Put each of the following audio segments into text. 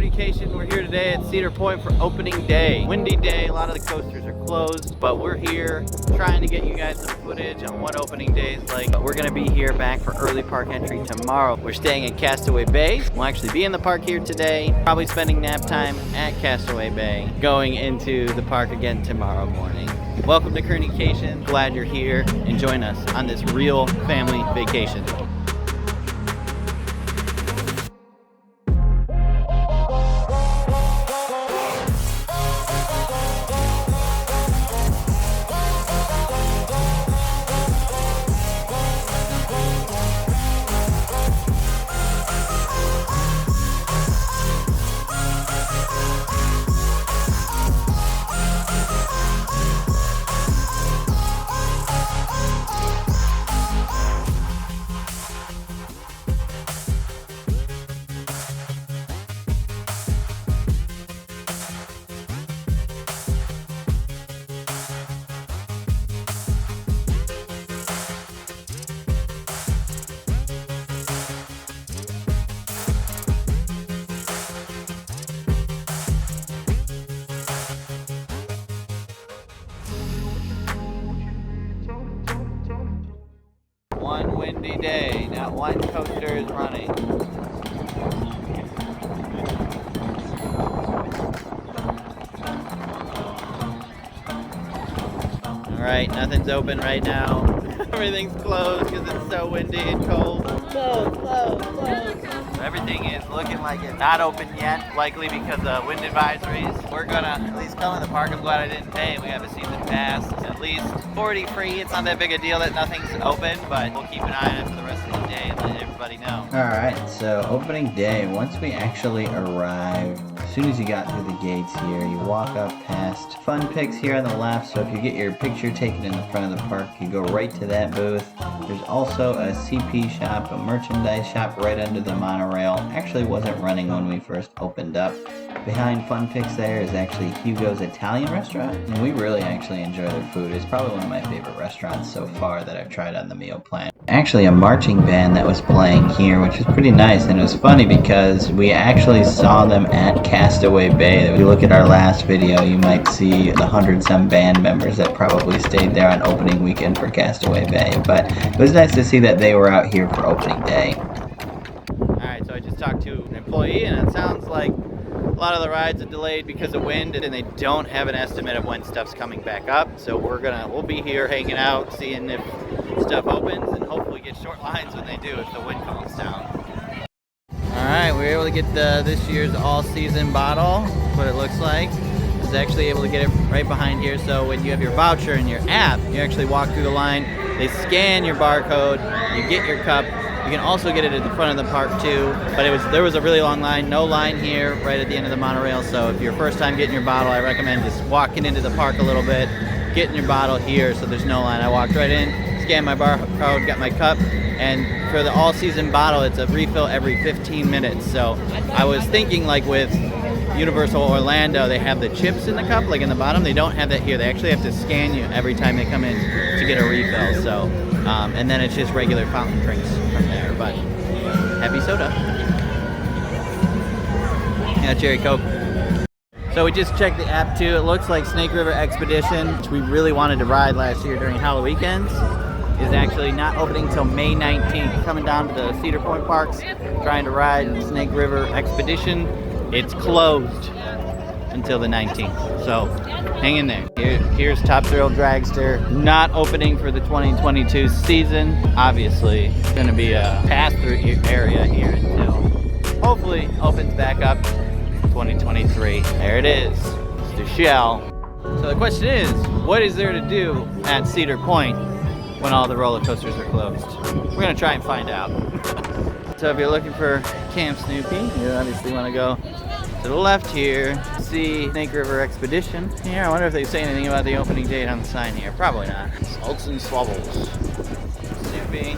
Kerney-cation. We're here today at Cedar Point for opening day. Windy day, a lot of the coasters are closed, but we're here trying to get you guys some footage on what opening day is like. We're gonna be here back for early park entry tomorrow. We're staying at Castaway Bay. We'll actually be in the park here today, probably spending nap time at Castaway Bay, going into the park again tomorrow morning. Welcome to Kerney-cation. Glad you're here and join us on this real family vacation. One windy day, not one coaster is running. Alright, nothing's open right now. Everything's closed because it's so windy and cold. Closed. Everything is looking like it's not open yet, likely because of wind advisories. We're gonna at least come in the park. I'm glad I didn't pay. We have a season pass. It's at least 40 free. It's not that big a deal that nothing's open, but we'll keep an eye on it for the rest of the day and let everybody know. Alright, so opening day, once we actually arrive, as soon as you got through the gates here, you walk up past Fun Picks here on the left. So if you get your picture taken in the front of the park, you go right to that booth. There's also a CP shop, a merchandise shop right under the monorail. Actually wasn't running when we first opened up. Behind Fun Picks there is actually Hugo's Italian restaurant, and we really actually enjoy their food. It's probably one of my favorite restaurants so far that I've tried on the meal plan. Actually a marching band that was playing here, which was pretty nice, and it was funny because we actually saw them at Castaway Bay. If you look at our last video, you might see the 100-some band members that probably stayed there on opening weekend for Castaway Bay, but it was nice to see that they were out here for opening day. Alright, so I just talked to an employee and it sounds like a lot of the rides are delayed because of wind and they don't have an estimate of when stuff's coming back up. So we'll be here hanging out, seeing if stuff opens and hopefully get short lines when they do if the wind calms down. Alright, we were able to get this year's all-season bottle, what it looks like. I was actually able to get it right behind here, so when you have your voucher in your app, you actually walk through the line, they scan your barcode, you get your cup. You can also get it at the front of the park too, but there was a really long line. No line here right at the end of the monorail, so if you're first time getting your bottle, I recommend just walking into the park a little bit, getting your bottle here so there's no line. I walked right in, scanned my barcode, got my cup, and for the all-season bottle, it's a refill every 15 minutes. So I was thinking like with Universal Orlando, they have the chips in the cup, like in the bottom. They don't have that here. They actually have to scan you every time they come in to get a refill. So, and then it's just regular fountain drinks from there. But happy soda. Yeah, cherry Coke. So we just checked the app too. It looks like Snake River Expedition, which we really wanted to ride last year during Halloween weekends, is actually not opening until May 19th. Coming down to the Cedar Point parks, trying to ride Snake River Expedition. It's closed until the 19th, so hang in there. Here's Top Thrill Dragster, not opening for the 2022 season. Obviously, it's going to be a pass-through area here until hopefully opens back up 2023. There it is, it's the shell. So the question is, what is there to do at Cedar Point when all the roller coasters are closed? We're going to try and find out. So if you're looking for Camp Snoopy, you obviously want to go to the left here, see Snake River Expedition. Here, I wonder if they say anything about the opening date on the sign here. Probably not. Salts and Swabbles. Snoopy.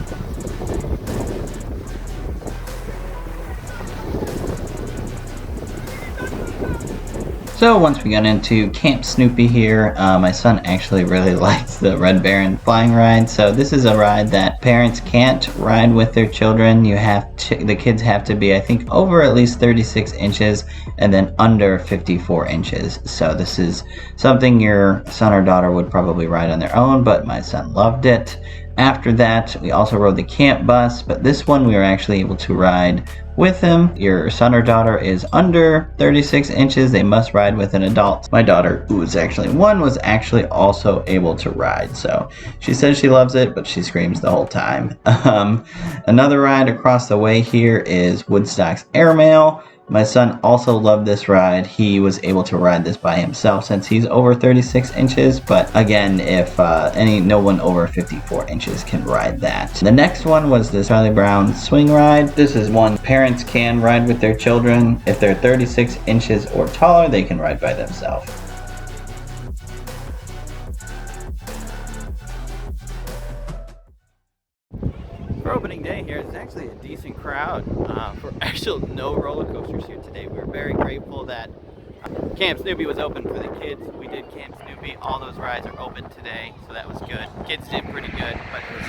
So once we got into Camp Snoopy here, my son actually really likes the Red Baron flying ride. So this is a ride that parents can't ride with their children. The kids have to be, I think, over at least 36 inches and then under 54 inches. So this is something your son or daughter would probably ride on their own, but my son loved it. After that, we also rode the camp bus, but this one we were actually able to ride with him. Your son or daughter is under 36 inches. They must ride with an adult. My daughter, who was actually one, was actually also able to ride. So she says she loves it, but she screams the whole time. Another ride across the way here is Woodstock's Airmail. My son also loved this ride. He was able to ride this by himself since he's over 36 inches. But again, if no one over 54 inches can ride that. The next one was the Charlie Brown swing ride. This is one parents can ride with their children. If they're 36 inches or taller, they can ride by themselves. For opening day here, it's actually a decent crowd for actual no roller coasters here today. We're very grateful that Camp Snoopy was open for the kids. We did Camp Snoopy. All those rides are open today, so that was good. Kids did pretty good, but it was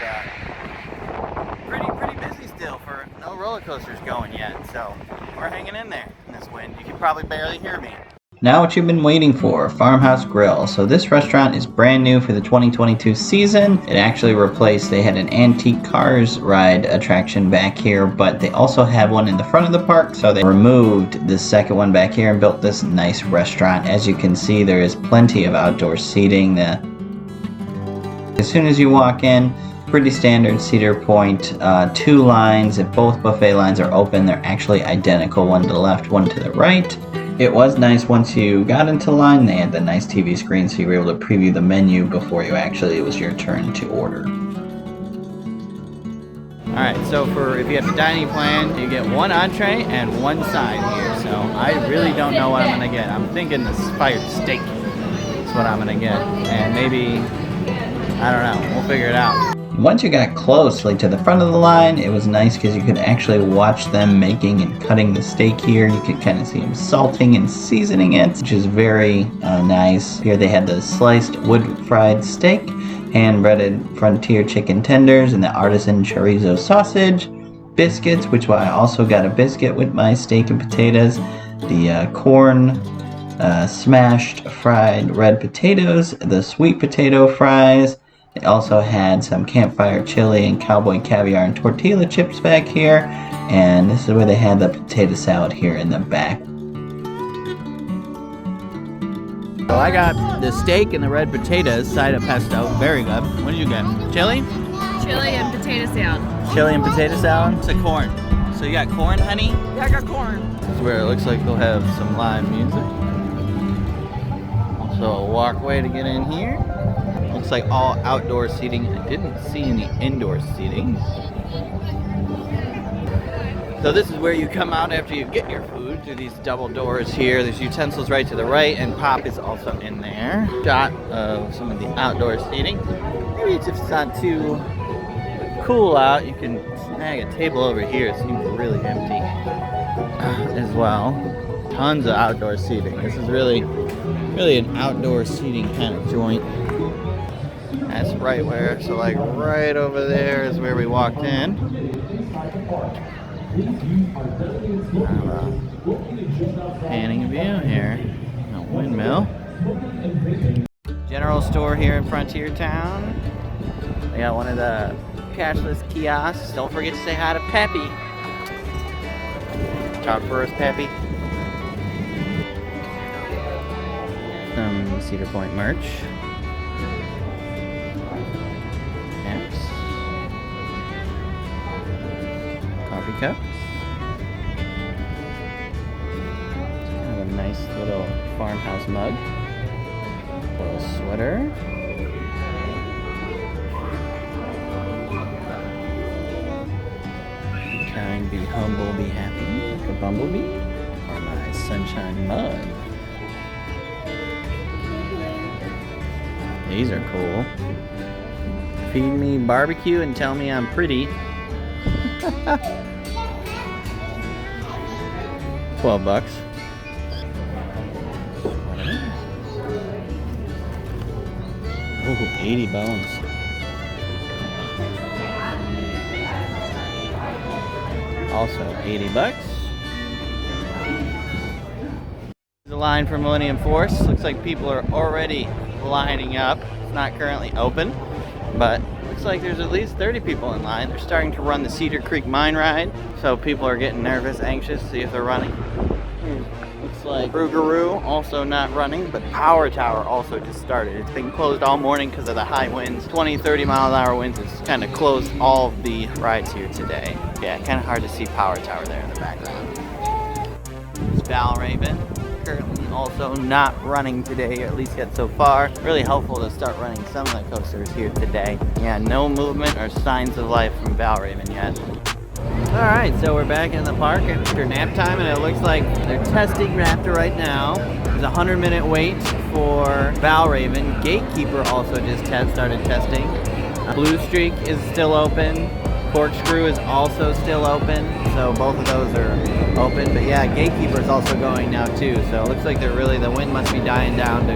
pretty busy still for no roller coasters going yet. So we're hanging in there in this wind. You can probably barely hear me. Now what you've been waiting for, Farmhouse Grill. So this restaurant is brand new for the 2022 season. It actually replaced, they had an antique cars ride attraction back here, but they also have one in the front of the park, so they removed the second one back here and built this nice restaurant. As you can see, there is plenty of outdoor seating. As soon as you walk in, pretty standard Cedar Point, 2 lines. If both buffet lines are open, they're actually identical, one to the left, one to the right. It was nice once you got into line, they had the nice TV screen so you were able to preview the menu before it was your turn to order. Alright, so if you have a dining plan, you get 1 entree and 1 side here. So I really don't know what I'm going to get. I'm thinking the fired steak is what I'm going to get. And maybe, I don't know, we'll figure it out. Once you got closely to the front of the line, it was nice because you could actually watch them making and cutting the steak here. You could kind of see them salting and seasoning it, which is very nice. Here they had the sliced wood-fried steak, hand-breaded frontier chicken tenders, and the artisan chorizo sausage, biscuits, which I also got a biscuit with my steak and potatoes, the corn smashed fried red potatoes, the sweet potato fries. They also had some campfire chili and cowboy caviar and tortilla chips back here. And this is where they had the potato salad here in the back. So I got the steak and the red potatoes, side of pesto. Very good. What did you get? Chili? Chili and potato salad. Chili and potato salad? It's a corn. So you got corn, honey? Yeah, I got corn. This is where it looks like they'll have some live music. Also a walkway to get in here. Looks like all outdoor seating. I didn't see any indoor seating. So this is where you come out after you get your food through these double doors here. There's utensils right to the right, and Pop is also in there. Shot of some of the outdoor seating. Maybe if it's not too cool out, you can snag a table over here. It seems really empty as well. Tons of outdoor seating. This is really an outdoor seating kind of joint. That's right where, so like right over there is where we walked in. Panning view here. A windmill. General store here in Frontier Town. We got one of the cashless kiosks. Don't forget to say hi to Peppy. Talk first, Peppy. Some Cedar Point merch. Caps. Coffee cups. It's kind of a nice little farmhouse mug. A little sweater. Be kind, be humble, be happy. Like a bumblebee. Or my sunshine mug. These are cool. Feed me barbecue and tell me I'm pretty. $12. Ooh, 80 bones. Also 80 bucks. The line for Millennium Force. Looks like people are already lining up. It's not currently open, but looks like there's at least 30 people in line. They're starting to run the Cedar Creek mine ride, so people are getting nervous, anxious to see if they're running. Looks like Rougarou also not running, but Power Tower also just started. It's been closed all morning because of the high winds. 20-30 mile an hour winds has kind of closed all of the rides here today. Yeah, kind of hard to see Power Tower there in the background. It's Valraven. Currently also not running today, or at least yet so far. Really helpful to start running some of the coasters here today. Yeah, no movement or signs of life from Valraven yet. Alright, so we're back in the park after nap time, and it looks like they're testing Raptor right now. There's a 100-minute wait for Valraven. Gatekeeper also just started testing. Blue Streak is still open. Corkscrew is also still open, so both of those are open. But yeah, Gatekeeper is also going now too, so it looks like the wind must be dying down to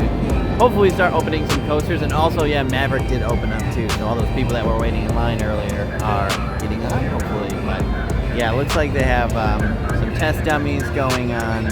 hopefully start opening some coasters. And also, yeah, Maverick did open up too, so all those people that were waiting in line earlier are getting on, hopefully. But yeah, it looks like they have some test dummies going on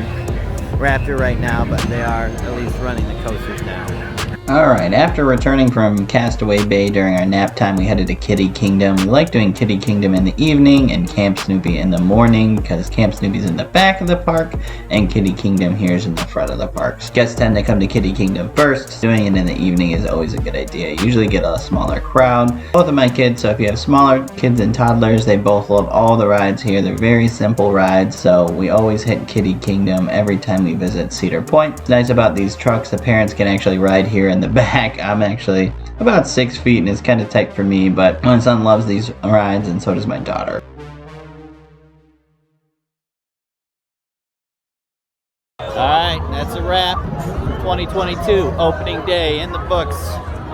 Raptor right now, but they are at least running the coasters now. Alright, after returning from Castaway Bay during our nap time, we headed to Kitty Kingdom. We like doing Kitty Kingdom in the evening and Camp Snoopy in the morning because Camp Snoopy's in the back of the park and Kitty Kingdom here is in the front of the park. Guests tend to come to Kitty Kingdom first. Doing it in the evening is always a good idea. You usually get a smaller crowd. Both of my kids, so if you have smaller kids and toddlers, they both love all the rides here. They're very simple rides, so we always hit Kitty Kingdom every time we visit Cedar Point. What's nice about these trucks, the parents can actually ride here in the back. I'm actually about 6 feet and it's kind of tight for me, but my son loves these rides and so does my daughter. Alright, that's a wrap. 2022 opening day in the books.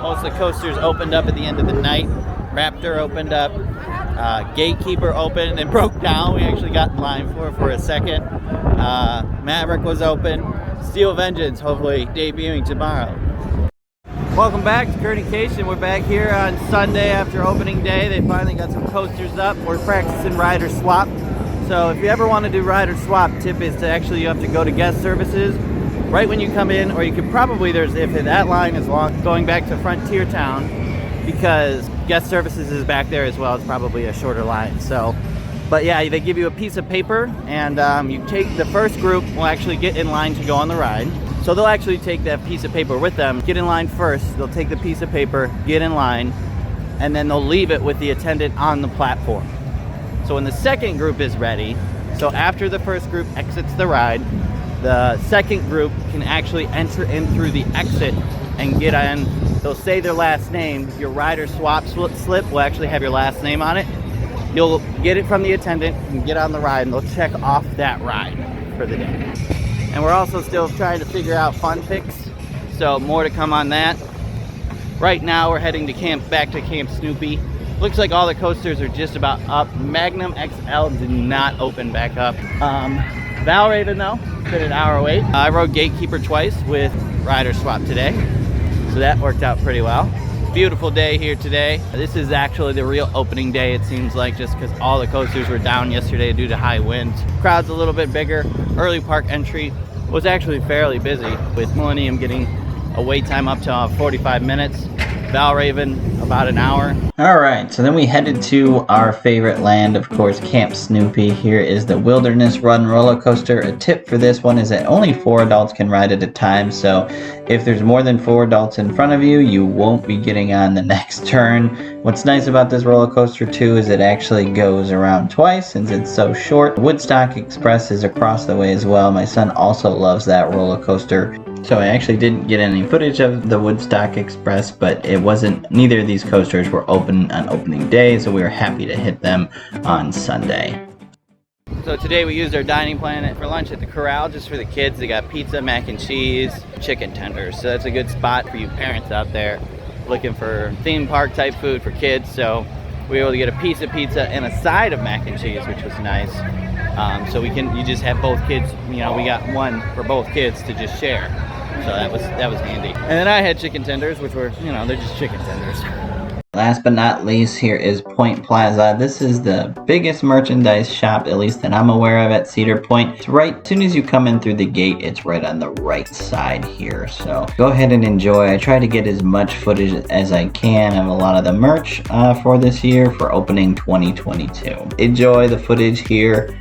Most of the coasters opened up at the end of the night. Raptor opened up. Gatekeeper opened and broke down. We actually got in line for a second. Maverick was open. Steel Vengeance hopefully debuting tomorrow. Welcome back to Kerney-cation. We're back here on Sunday after opening day. They finally got some coasters up. We're practicing rider swap. So if you ever want to do rider swap, tip is to actually you have to go to guest services right when you come in, or you could probably, if that line is long, going back to Frontier Town, because guest services is back there as well. It's probably a shorter line. So, but yeah, they give you a piece of paper, and you take the first group will actually get in line to go on the ride. So they'll actually take that piece of paper with them, get in line first, they'll take the piece of paper, get in line, and then they'll leave it with the attendant on the platform. So when the second group is ready, so after the first group exits the ride, the second group can actually enter in through the exit and get in. They'll say their last name. Your rider swap slip will actually have your last name on it. You'll get it from the attendant and get on the ride, and they'll check off that ride for the day. And we're also still trying to figure out fun picks, so more to come on that. Right now we're heading to back to Camp Snoopy. Looks like all the coasters are just about up. Magnum XL did not open back up. Valraven though, been an hour wait. I rode Gatekeeper twice with rider swap today, so that worked out pretty well. Beautiful day here today. This is actually the real opening day, it seems like, just because all the coasters were down yesterday due to high winds. Crowd's a little bit bigger. Early park entry was actually fairly busy, with Millennium getting a wait time up to 45 minutes. Valraven about an hour. Alright, so then we headed to our favorite land, of course, Camp Snoopy. Here is the Wilderness Run roller coaster. A tip for this one is that only 4 adults can ride at a time, so if there's more than 4 adults in front of you, you won't be getting on the next turn. What's nice about this roller coaster too is it actually goes around twice since it's so short. Woodstock Express is across the way as well. My son also loves that roller coaster. So I actually didn't get any footage of the Woodstock Express, but neither of these coasters were open on opening day, so we were happy to hit them on Sunday. So today we used our dining plan for lunch at the Corral just for the kids. They got pizza, mac and cheese, chicken tenders. So that's a good spot for you parents out there looking for theme park type food for kids. So we were able to get a piece of pizza and a side of mac and cheese, which was nice. So you just have both kids, we got one for both kids to just share. So that was handy. And then I had chicken tenders, which were, you know, they're just chicken tenders. Last but not least, here is Point Plaza. This is the biggest merchandise shop, at least that I'm aware of, at Cedar Point. It's right, as soon as you come in through the gate, it's right on the right side here. So go ahead and enjoy. I try to get as much footage as I can of a lot of the merch for this year for opening 2022. Enjoy the footage here.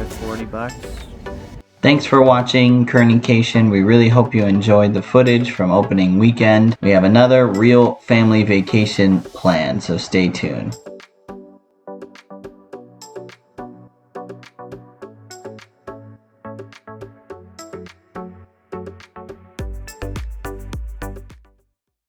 $40. Thanks for watching Kerney-cation. We really hope you enjoyed the footage from opening weekend. We have another real family vacation planned, so stay tuned.